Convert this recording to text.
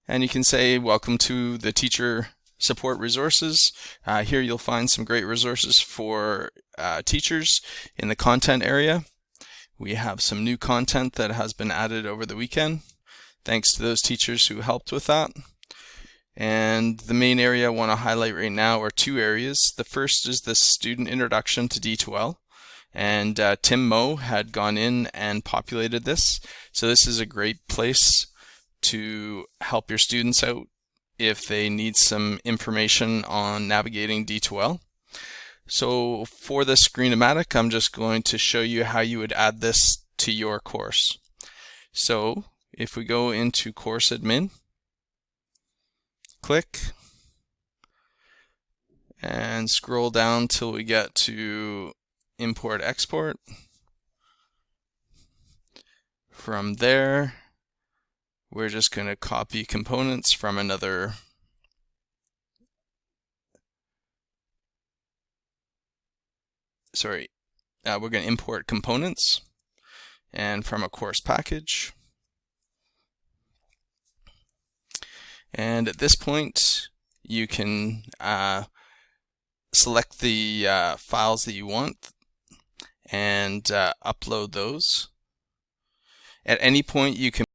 and you can say, welcome to the teacher support resources. Here you'll find some great resources for teachers in the content area. We have some new content that has been added over the weekend. Thanks to those teachers who helped with that. And the main area I want to highlight right now are two areas. The first is the student introduction to D2L. And Tim Moe had gone in and populated this. So this is a great place to help your students out if they need some information on navigating D2L. So for the Screen-O-Matic, I'm just going to show you how you would add this to your course. So if we go into Course Admin, click, and scroll down till we get to Import Export. From there, we're just going to copy components from another we're going to import components and from a course package. And at this point, you can select the files that you want and upload those. At any point, you can